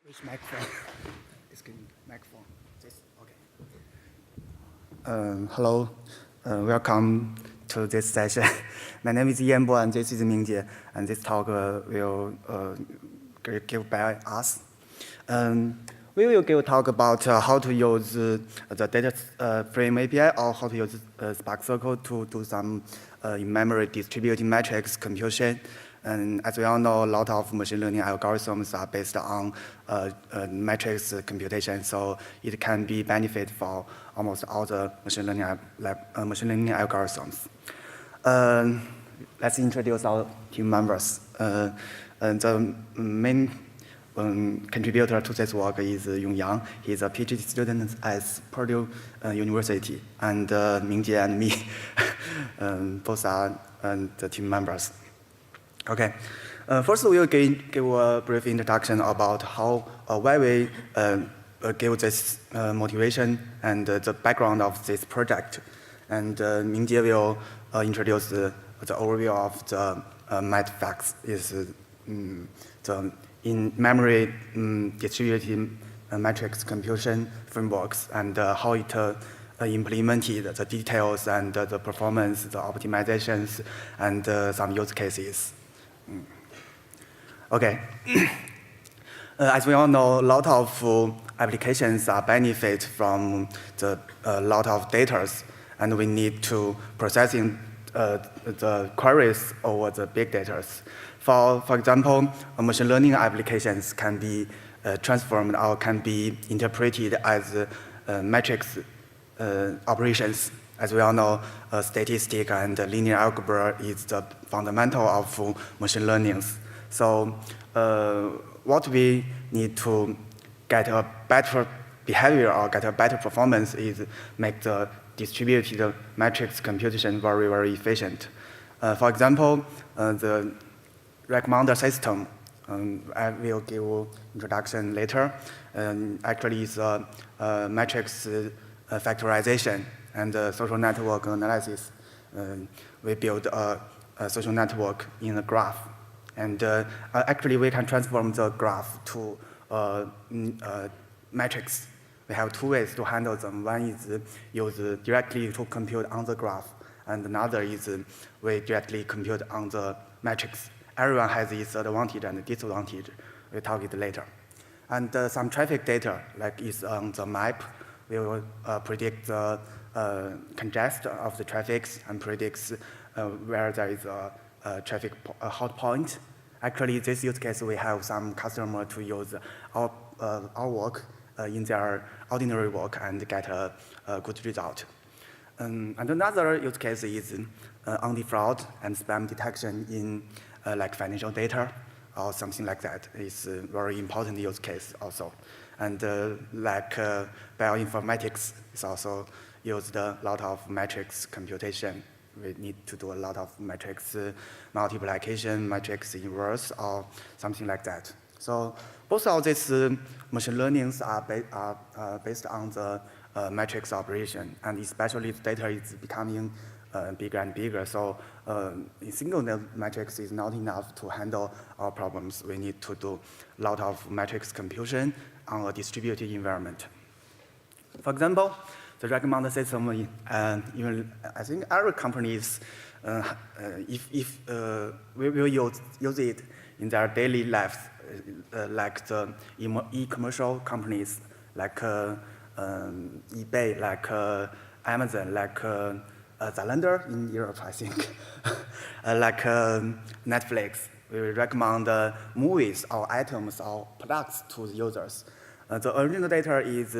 Which microphone? This microphone. This okay. Hello, welcome to this session. My name is Yanbo and this is Mingjie, and this talk will give by us. We will give a talk about how to use the data frame API or how to use Spark Circle to do some in-memory distributed matrix computation. And as we all know, a lot of machine learning algorithms are based on matrix computation, so it can be benefit for almost all the machine learning algorithms. Let's introduce our team members. And the main contributor to this work is Yang. He's a PhD student at Purdue University, and Mingjie and me both are the team members. Okay, first we will give a brief introduction about why we give this motivation and the background of this project. And Mingjie will introduce the overview of the MatFast, is the in-memory distributed matrix computation frameworks and how it implemented the details and the performance, the optimizations, and some use cases. Okay. As we all know, a lot of applications are benefit from the lot of data, and we need to processing the queries over the big data. For example, machine learning applications can be transformed or can be interpreted as matrix operations. As we all know, statistics and linear algebra is the fundamental of machine learning. So what we need to get a better behavior or get a better performance is make the distributed matrix computation very, very efficient. For example, the recommender system, I will give introduction later, actually is a matrix factorization and social network analysis. We build a social network in a graph. And actually, we can transform the graph to matrix. We have two ways to handle them. One is use directly to compute on the graph, and another is we directly compute on the matrix. Everyone has its advantage and disadvantage. We'll talk it later. And some traffic data, like is on the map, we will predict the congestion of the traffic and predicts where there is a traffic hot point. Actually, this use case, we have some customer to use our work in their ordinary work and get a good result. And another use case is anti-fraud and spam detection in like financial data or something like that. It's a very important use case also. And like bioinformatics is also used a lot of matrix computation. We need to do a lot of matrix multiplication, matrix inverse, or something like that. So both of these machine learnings are based on the matrix operation, and especially the data is becoming bigger and bigger. So a single matrix is not enough to handle our problems. We need to do a lot of matrix computation on a distributed environment. For example, the recommender system, even I think every companies, if we will use it in their daily lives, like the e-commercial companies, like eBay, like Amazon, like Zalando in Europe, I think, like Netflix. We recommend movies or items or products to the users. The original data is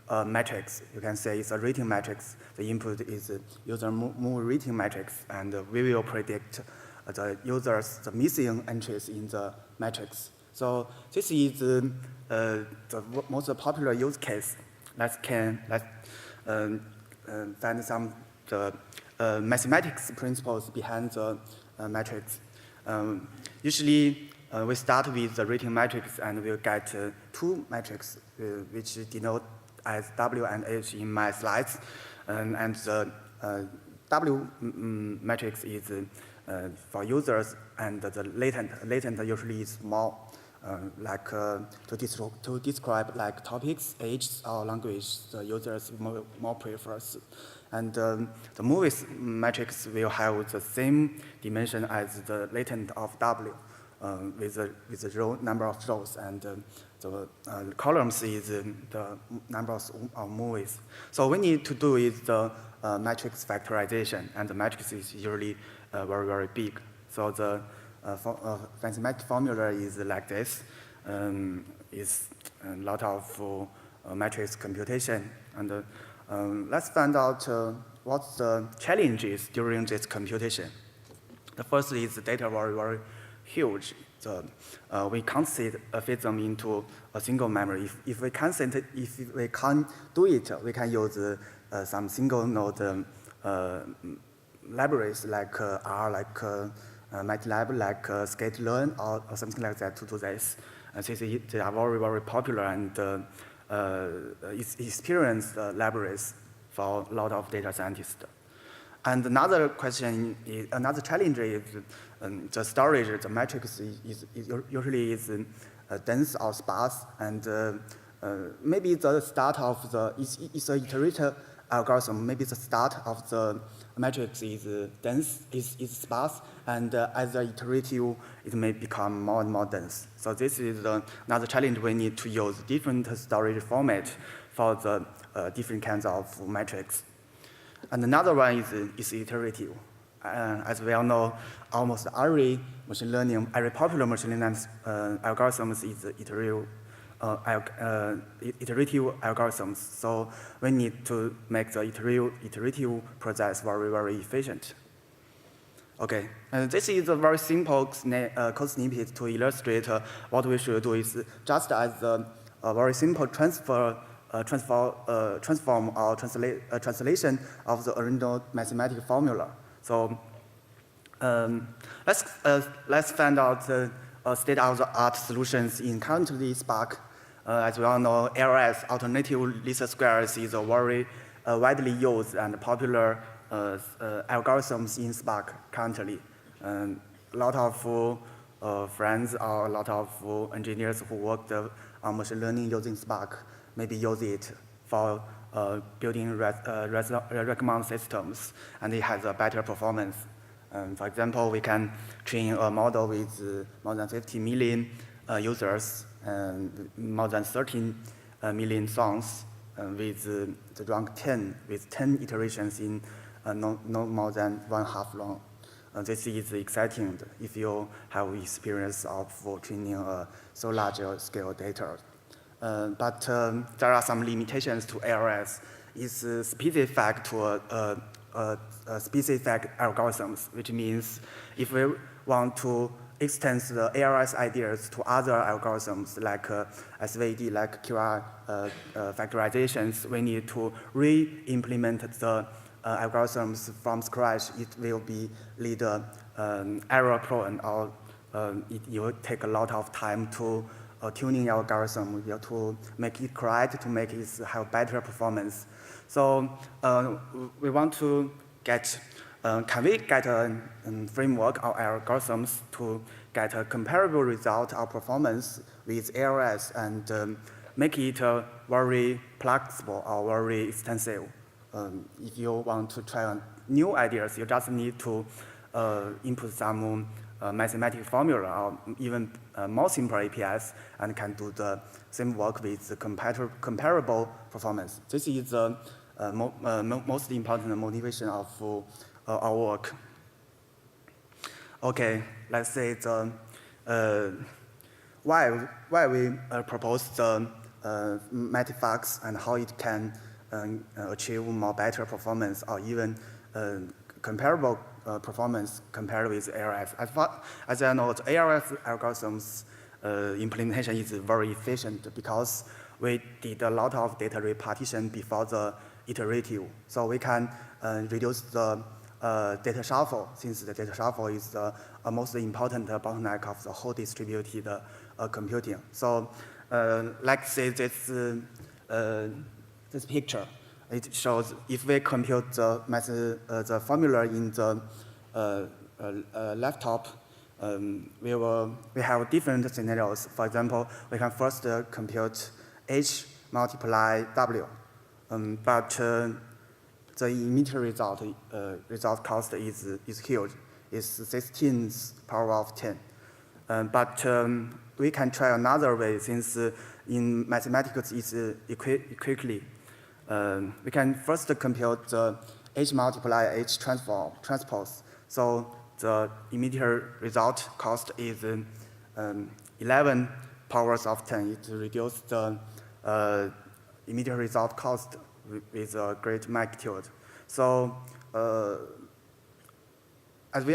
a matrix. You can say it's a rating matrix. The input is user movie rating matrix, and we will predict the users, the missing entries in the matrix. So this is the most popular use case. Let's find some mathematics principles behind the matrix. Usually, we start with the rating matrix, and we'll get two matrices, which denote as W and H in my slides. And the W matrix is for users, and the latent usually is small. to describe like topics, ages, or language the users more prefers. And the movies matrix will have the same dimension as the latent of W, with the row number of rows, and the columns is the number of movies. So we need to do is the matrix factorization, and the matrix is usually very, very big. So the fancy matrix formula is like this. Is a lot of matrix computation, and let's find out what the challenges during this computation. The first is the data very, very huge. We can't fit them into a single memory. If we can't do it, we can use some single node libraries like R, like MATLAB, like sklearn, or something like that to do this. They are very, very popular and experienced libraries for a lot of data scientists. And another challenge is the storage. The matrix usually dense or sparse, and maybe the start of it's an iterative algorithm. Maybe the start of the matrix is dense, is sparse, and as an iterative, it may become more and more dense. So this is another challenge. We need to use different storage format for the different kinds of matrix. And another one is iterative. As we all know, almost every popular machine learning algorithms is iterative algorithms. So we need to make the iterative process very, very efficient. Okay, and this is a very simple code snippet to illustrate what we should do is just as a very simple transform or translation of the original mathematical formula. So let's find out state-of-the-art solutions in currently Spark. As we all know, ALS, alternative least squares, is a very widely used and popular algorithms in Spark currently. A lot of friends or a lot of engineers who worked on machine learning using Spark maybe use it for building recommend systems, and it has a better performance. For example, we can train a model with more than 50 million users and more than 13 million songs with the rank 10, with 10 iterations in no more than 1/2 long. This is exciting if you have experience of training so large scale data. But there are some limitations to ALS. It's specific to specific algorithms, which means if we want to extend the ALS ideas to other algorithms like SVD, like QR factorizations, we need to re-implement the algorithms from scratch. It will be lead error prone, or it will take a lot of time to tuning algorithm to make it correct, to make it have better performance. So we want to get, can we get a framework or algorithms to get a comparable result or performance with ALS and make it very flexible or very extensive? If you want to try new ideas, you just need to input some mathematical formula or even more simple APIs and can do the same work with the comparable performance. This is the most important motivation of our work. Okay, let's say the why we propose the MatFast and how it can achieve more better performance or even comparable performance compared with ALS. As I know, the ALS algorithms implementation is very efficient because we did a lot of data repartition before the iterative. So we can reduce the data shuffle, since the data shuffle is the most important bottleneck of the whole distributed computing. So let's say this picture. It shows if we compute the formula in the laptop, we have different scenarios. For example, we can first compute H multiply W, but the immediate result cost is huge. It's 16th power of 10. But we can try another way, since in mathematics it's quickly. We can first compute the H multiply H transpose. So the immediate result cost is 11 powers of 10. It reduces the immediate result cost with a great magnitude. So as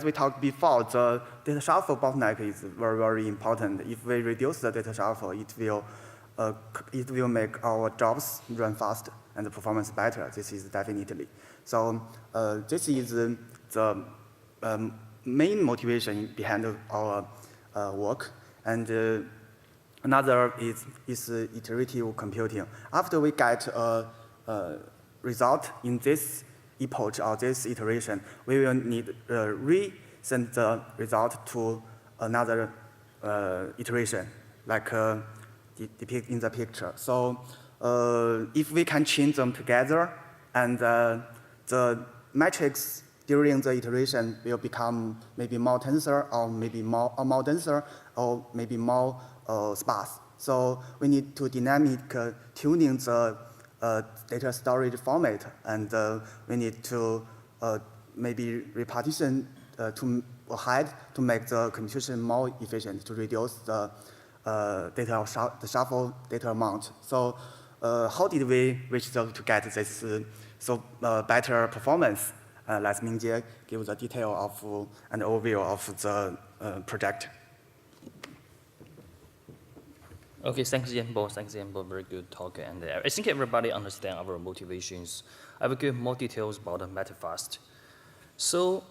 we talked before, the data shuffle bottleneck is very, very important. If we reduce the data shuffle, it will make our jobs run faster and the performance better. This is definitely. So this is the main motivation behind our work. And another is iterative computing. After we get a result in this epoch or this iteration, we will need resend the result to another iteration, like depicted in the picture. So if we can chain them together, and the matrix during the iteration will become maybe more tensor, or maybe more denser, or maybe more sparse. So we need to dynamic tuning the data storage format, and we need to maybe repartition to ahead to make the computation more efficient, to reduce the the shuffle data amount. So how did we reach to get this better performance? Let Mingjie give the detail of an overview of the project. Okay, thanks Yanbo. Very good talk. And I think everybody understands our motivations. I will give more details about MatFast. So,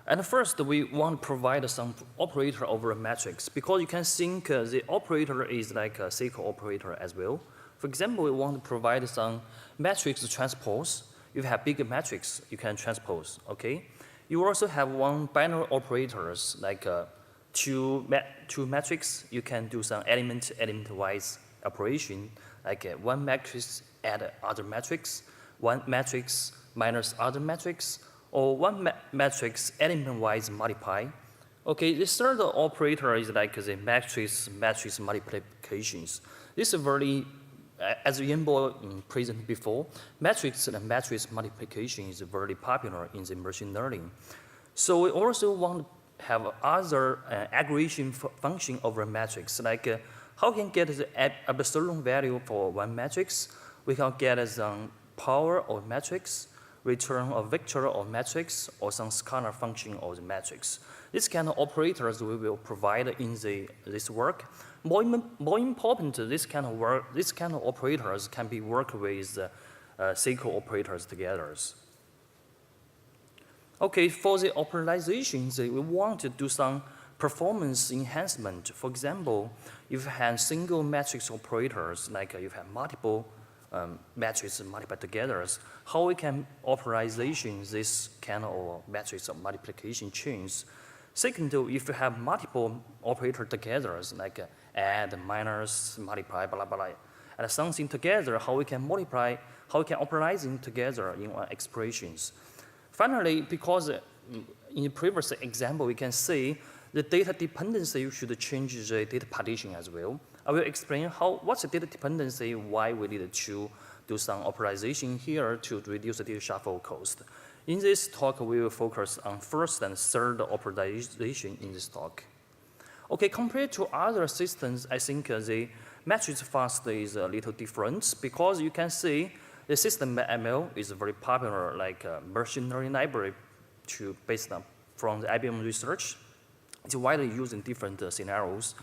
and first we want to provide some operator over a matrix, because you can think the operator is like a SQL operator as well. For example, we want to provide some matrix transpose. If you have bigger matrix, you can transpose, okay? You also have one binary operators, like two matrix, you can do some element-wise operation, like one matrix add other matrix, one matrix minus other matrix, or one matrix element-wise multiply. Okay, the third operator is like the matrix multiplications. This is very, as Yanbo presented before, matrix and matrix multiplication is very popular in the machine learning. So we also want to have other aggregation function over a matrix, like how can get the absolute value for one matrix? We can get some power of matrix, return a vector of matrix, or some scalar function of the matrix. This kind of operators we will provide in this work. More important, this kind of operators can be worked with SQL operators together. Okay, for the optimizations, we want to do some performance enhancement. For example, if you have single matrix operators, like if you have multiple matrices multiplied together, how we can optimization this kind of matrix of multiplication chains. Second, if you have multiple operators together, like add, minus, multiply, blah, blah, blah, and something together, how we can multiply, how we can optimize them together in expressions. Finally, because in the previous example, we can see the data dependency should change the data partition as well. I will explain what's the data dependency, why we need to do some optimization here to reduce the data shuffle cost. In this talk, we will focus on first and third optimization in this talk. Okay, compared to other systems, I think the MatFast is a little different, because you can see the system ML is very popular, like machine learning library based on from the IBM research. It's widely used in different scenarios.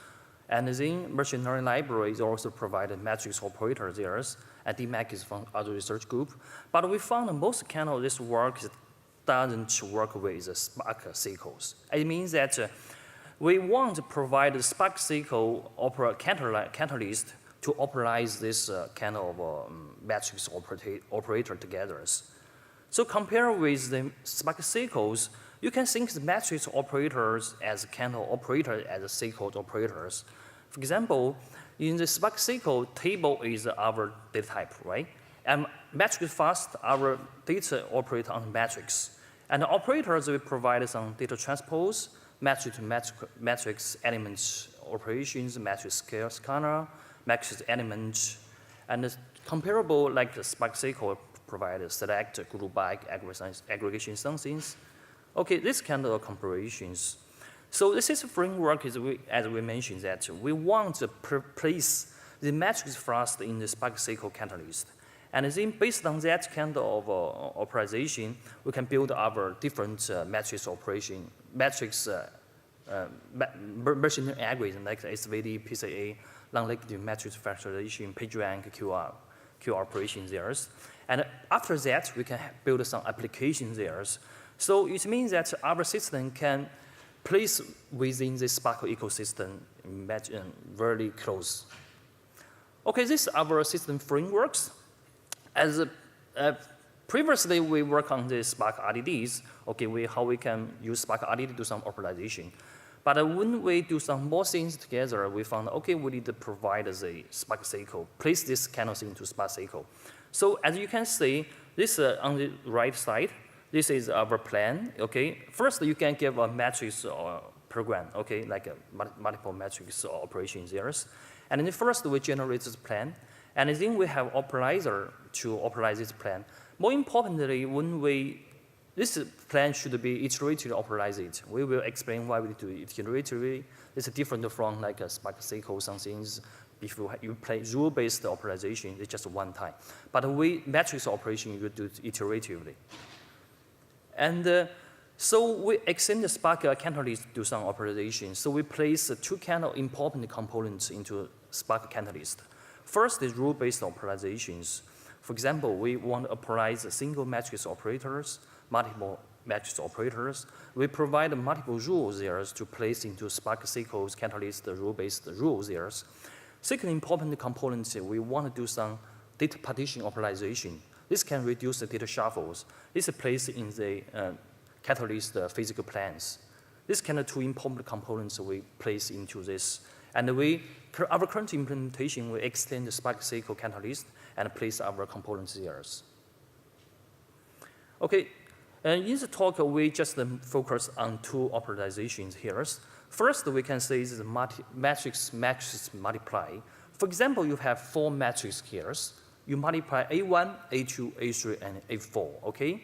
And then machine learning libraries also provide matrix operators there, and DMAC is from other research group. But we found most kind of this work doesn't work with Spark SQLs. It means that we want to provide the Spark SQL catalyst to optimize this kind of matrix operator together. So compare with the Spark SQLs, You can think the matrix operators as kind of operators as SQL operators. For example, in the Spark SQL, table is our data type, right? And matrix fast, our data operator on the matrix. And the operators will provide some data transpose, matrix elements operations, matrix scale scanner, matrix elements, and it's comparable like the Spark SQL provides select, group by, aggregation functions. Okay, this kind of comparisons. So this is a framework, as we mentioned, that we want to place the matrix first in the Spark SQL catalyst. And then based on that kind of operation, we can build our different matrix operation, matrix machine algorithm like SVD, PCA, long-linked matrix factorization, PageRank, QR operations there. And after that, we can build some applications there. So it means that our system can place within the Spark ecosystem very close. Okay, this is our system frameworks. As previously, we work on the Spark RDDs. Okay, how we can use Spark RDD to do some optimization. But when we do some more things together, we found, okay, we need to provide the Spark SQL, place this kind of thing to Spark SQL. So as you can see, this on the right side, this is our plan, okay? First, you can give a matrix program, okay, like a multiple matrix operations there. And then first, we generate this plan. And then we have optimizer to optimize this plan. More importantly, this plan should be iteratively optimized. We will explain why we do it iteratively. It's different from like a Spark SQL, some things. If you play rule-based optimization, it's just one time. But matrix operation, you do it iteratively. And so we extend the Spark catalyst to do some optimization. So we place two kind of important components into Spark catalyst. First is rule-based optimizations. For example, we want to optimize single matrix operators, multiple matrix operators. We provide multiple rules there to place into Spark SQL's catalyst rule-based rules there. Second important component, we want to do some data partition optimization. This can reduce the data shuffles. This is placed in the catalyst physical plans. This kind of two important components we place into this. And our current implementation, we extend the Spark SQL catalyst and place our components there. Okay, in the talk, we just focus on two optimizations here. First, we can say this is matrix multiply. For example, you have four matrices here. You multiply A1, A2, A3, and A4, okay?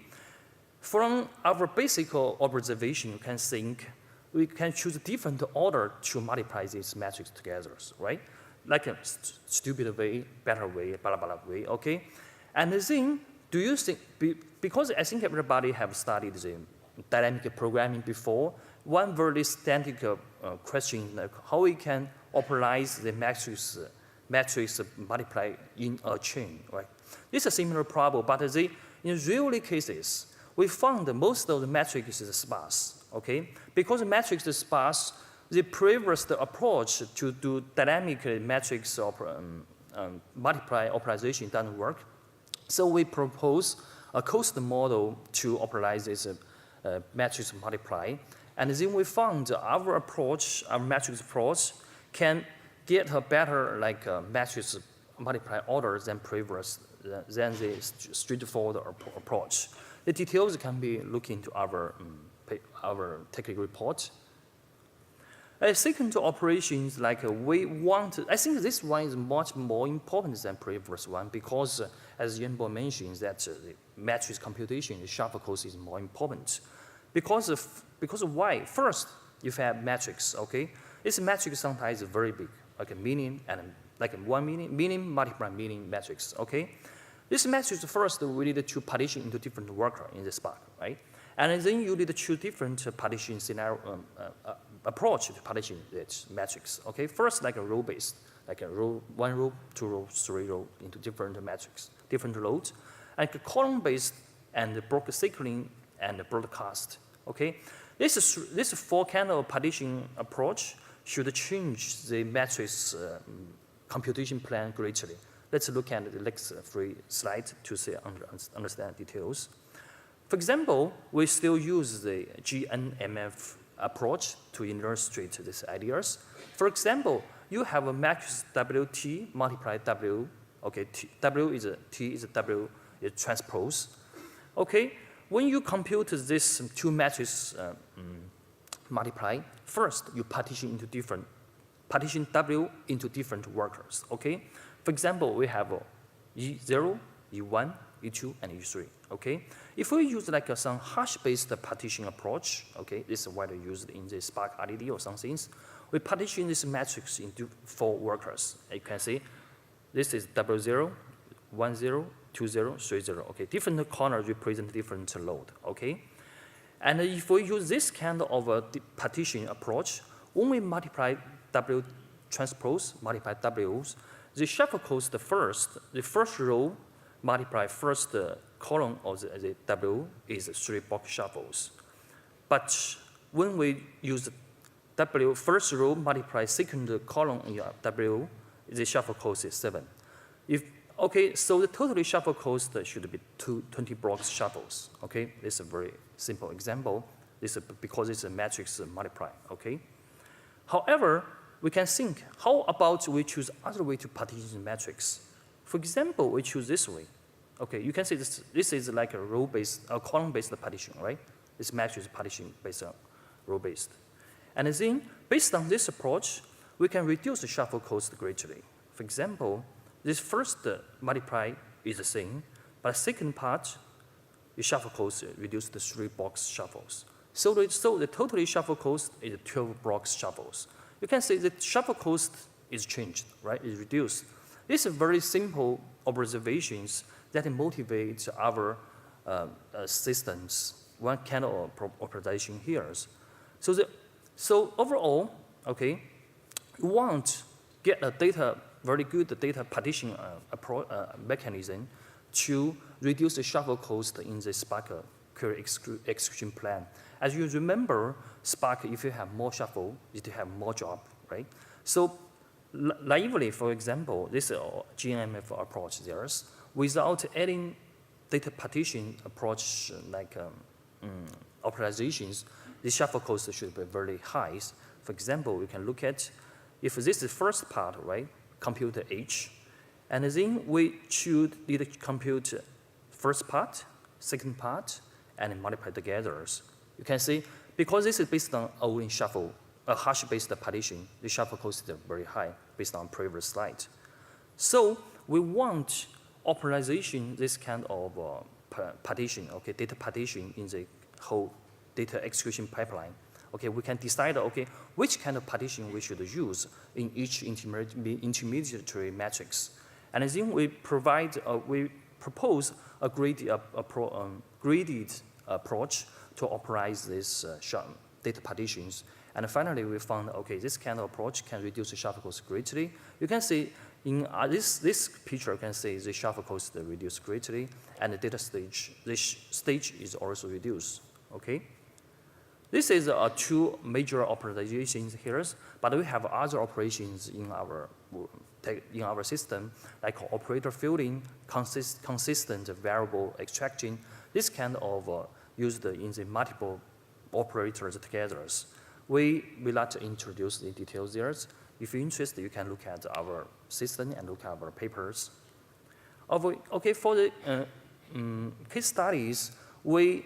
From our basic observation, you can think we can choose a different order to multiply these matrices together, right? Like a stupid way, better way, blah, blah, blah way, okay? And then, do you think, because I think everybody have studied the dynamic programming before, one very static question, like how we can optimize the matrix multiply in a chain, right? This is a similar problem, but in real cases, we found that most of the matrix is sparse, okay? Because the matrix is sparse, the previous approach to do dynamic matrix multiply optimization doesn't work. So we propose a cost model to optimize this matrix multiply. And then we found our approach, our matrix approach, can get a better matrix multiply order than previous, than the straightforward approach. The details can be looked into our technical report. Second to operations, I think this one is much more important than previous one because, as Yanbo mentioned, that the matrix computation, the shuffle cost is more important. Because why? First, you have matrix, okay? This matrix sometimes is very big, like a meaning and like a meaning multiply meaning matrix, okay? This matrix first we need to partition into different worker in the Spark, right? And then you need to choose different partition scenario approach to partition this matrix, okay? First, like a row-based, like a row, 1 row, 2 row, 3 row into different matrix, different loads, and column-based and block cycling and broadcast, okay? This four kind of partition approach should change the matrix computation plan greatly. Let's look at the next 3 slides to see understand details. For example, we still use the GNMF approach to illustrate these ideas. For example, you have a matrix WT multiply W. Okay, W is a T is a W is transpose. Okay, when you compute this two matrices multiply, first you partition W into different workers. Okay, for example, we have E0, E1, E2, and E3. Okay, if we use like some hash-based partition approach, okay, this is widely used in the Spark RDD or some things. We partition this matrix into 4 workers. You can see this is 00, 10, 20, 30. Okay, different corners represent different load. Okay, and if we use this kind of a partition approach, when we multiply W transpose multiply W's, the shuffle cost the first row multiply first column of the W is 3 box shuffles. But when we use W first row multiply second column in W, the shuffle cost is 7. Okay, so the total shuffle cost should be 20 blocks shuffles. Okay, this is a very simple example. This is because it's a matrix multiply. Okay. However, we can think, how about we choose other way to partition the matrix? For example, we choose this way. Okay, you can see this is like a row-based, column-based partition, right? This matrix partition based on row-based. And then, based on this approach, we can reduce the shuffle cost greatly. For example, this first multiply is the same, but the second part, the shuffle cost reduced to 3 box shuffles. So the total shuffle cost is 12 box shuffles. You can see the shuffle cost is changed, right? It's reduced. These are very simple observations that motivate our systems. One kind of optimization here. So overall, okay, you want to get a very good data partition mechanism to reduce the shuffle cost in the Spark query execution plan. As you remember, Spark, if you have more shuffle, you have more job, right? So naively, for example, this GNMF approach there, without adding data partition approach like optimizations, the shuffle cost should be very high. For example, we can look at if this is the first part, right? Compute H, and then we should need to compute first part, second part, and multiply together. You can see, because this is based on only shuffle, a hash-based partition, the shuffle cost is very high based on previous slide. So we want optimization, this kind of partition, okay, data partition in the whole data execution pipeline. Okay, we can decide, okay, which kind of partition we should use in each intermediary matrix. And then we propose a graded approach to optimize these data partitions. And finally, we found, okay, this kind of approach can reduce the shuffle cost greatly. You can see in this picture, you can see the shuffle cost reduced greatly, and the data stage, this stage is also reduced, okay? This is 2 major optimizations here, but we have other operations in our system, like operator filling, consistent variable extracting. This kind of used in the multiple operators together. We will not introduce the details there. If you're interested, you can look at our system and look at our papers. Okay, for the case studies, we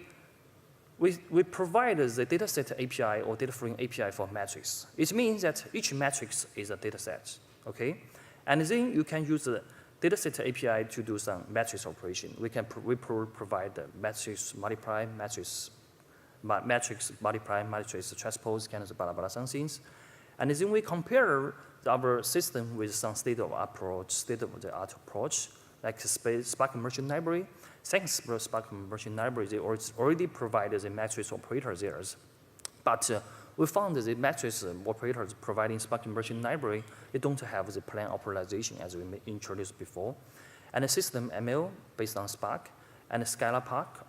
provide the dataset API or data frame API for matrix. It means that each matrix is a dataset, okay? And then you can use the dataset API to do some matrix operation. We provide the matrix multiply, matrix multiply, matrix transpose, kind of blah, blah, some things. And then we compare our system with some state-of-the-art approach, like Spark Merchant Library. Thanks to Spark Merchant Library, they already provided the matrix operators there. But we found that the matrix operators providing Spark Merchant Library, they don't have the plain optimization as we introduced before. And the system ML based on Spark, and Scala Park,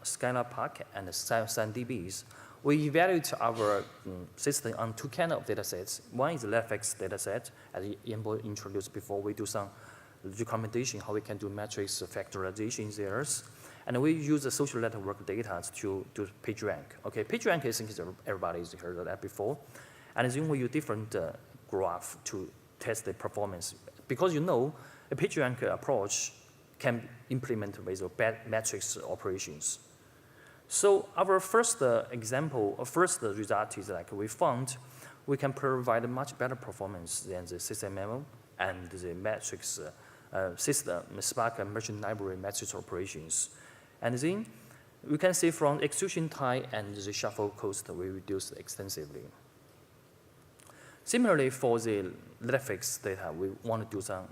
and SunDBs. We evaluate our system on 2 kinds of data sets. One is the LFX data set, as Yanbo introduced before. We do some documentation how we can do matrix factorization there. And we use the social network data to do PageRank. Okay, PageRank, I think everybody's heard of that before. And then we use different graph to test the performance. Because a PageRank approach can be implemented with matrix operations. So our first example, first result is like we found we can provide much better performance than the SysML and the matrix system, Spark and merchant library matrix operations. And then we can see from execution time and the shuffle cost we reduced extensively. Similarly, for the Databricks data, we want to do some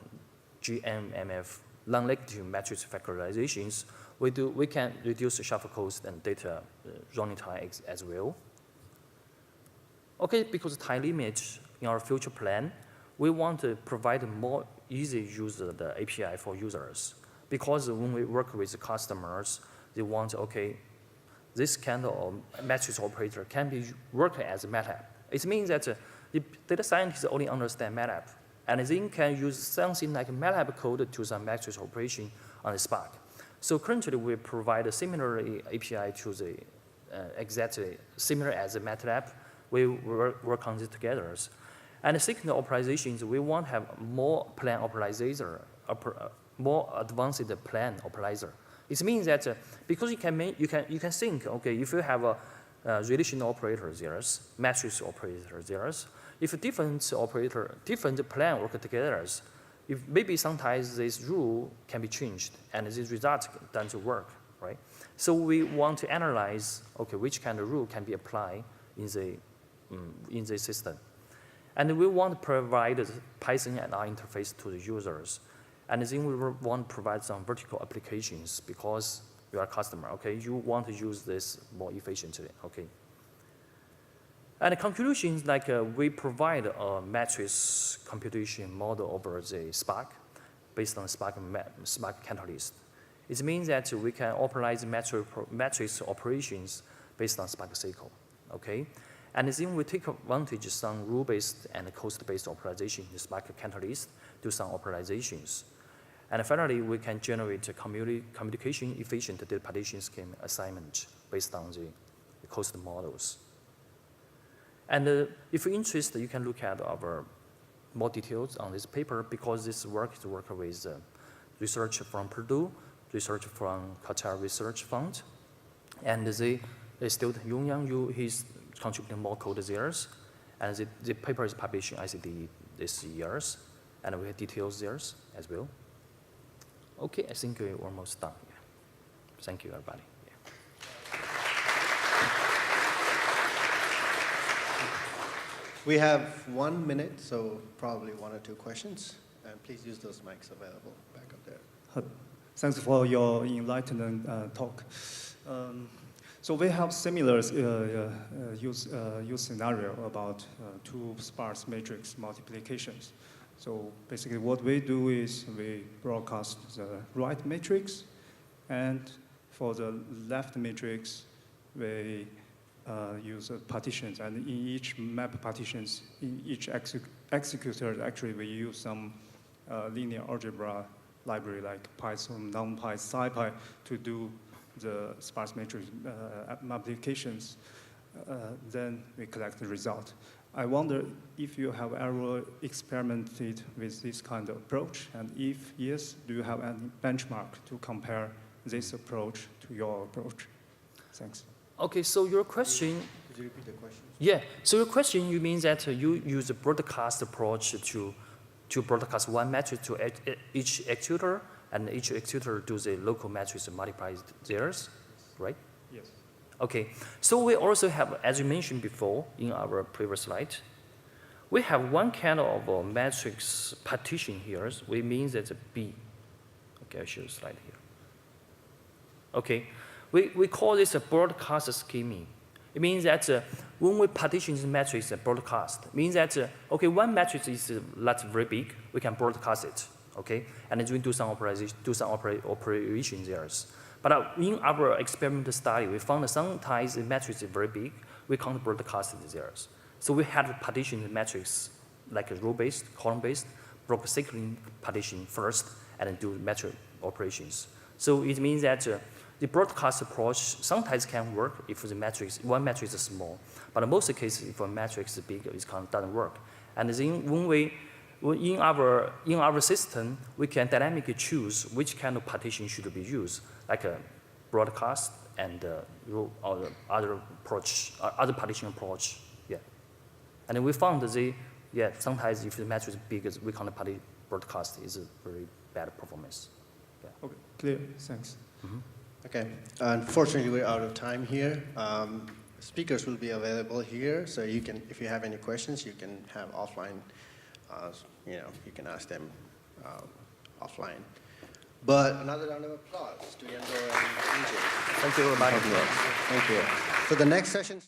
GMMF, non-negative matrix factorizations. We can reduce the shuffle cost and data running time as well. Okay, because time limit in our future plan, we want to provide more easy use the API for users. Because when we work with the customers, they want, okay, this kind of matrix operator can be work as a MATLAB. It means that the data scientists only understand MATLAB, and they can use something like MATLAB code to some matrix operation on the Spark. So currently, we provide a similar API to the exactly similar as the MATLAB. We work on this together. And the second optimizations, we want to have more plan optimizer, more advanced plan optimizer. It means that because you can think, okay, if you have a relational operator there, matrix operator there, if different plan work together, if maybe sometimes this rule can be changed and this result doesn't work, right? So we want to analyze, okay, which kind of rule can be applied in the system. And we want to provide Python and R interface to the users. And then we want to provide some vertical applications because you are a customer, okay? You want to use this more efficiently, okay? And computations, like we provide a matrix computation model over the Spark based on Spark catalyst. It means that we can optimize matrix operations based on Spark SQL, okay? And then we take advantage of some rule-based and cost-based optimization in Spark catalyst, do some optimizations. And finally, we can generate a communication efficient data partition scheme assignment based on the cost models. And if you're interested, you can look at our more details on this paper because this work is work with research from Purdue, research from Qatar Research Fund, and the student Yang, he's contributing more code there, and the paper is published in ICD this year, and we have details there as well. Okay, I think we're almost done. Yeah. Thank you, everybody. Yeah. We have 1 minute, so probably 1 or 2 questions. And please use those mics available back up there. Thanks for your enlightening talk. So we have similar use scenario about 2 sparse matrix multiplications. So basically what we do is we broadcast the right matrix, and for the left matrix, we use partitions. And in each map partitions, in each executor, actually we use some linear algebra library like Python, NumPy, SciPy to do the sparse matrix multiplications. Then we collect the result. I wonder if you have ever experimented with this kind of approach, and if yes, do you have any benchmark to compare this approach to your approach? Thanks. Okay, so your question. Could you repeat the question? Yeah, so your question, you mean that you use a broadcast approach to broadcast one matrix to each executor, and each executor do the local matrix and multiply theirs, right? Yes. Okay, so we also have, as you mentioned before in our previous slide, we have one kind of a matrix partition here. We mean that B. Okay, I'll show you a slide here. Okay, we call this a broadcast scheme. It means that when we partition this matrix broadcast, it means that, okay, one matrix is not very big, we can broadcast it, okay? And then we do some operations there. But in our experimental study, we found that sometimes the matrix is very big, we can't broadcast it there. So we had to partition the matrix like a row-based, column-based, cycling partition first, and then do matrix operations. So it means that the broadcast approach sometimes can work if one matrix is small, but in most cases, if a matrix is big, it kind of doesn't work. And then in our system, we can dynamically choose which kind of partition should be used, like a broadcast and or other partition approach. Yeah, and then we found that sometimes if the matrix is big, we can't broadcast is a very bad performance. Yeah. Okay, clear. Thanks. Mm-hmm. Okay, unfortunately, we're out of time here. Speakers will be available here, so you can, if you have any questions, you can have offline, you can ask them offline. But another round of applause to Yanbo and EJ. Thank you very much. Thank you. So the next session.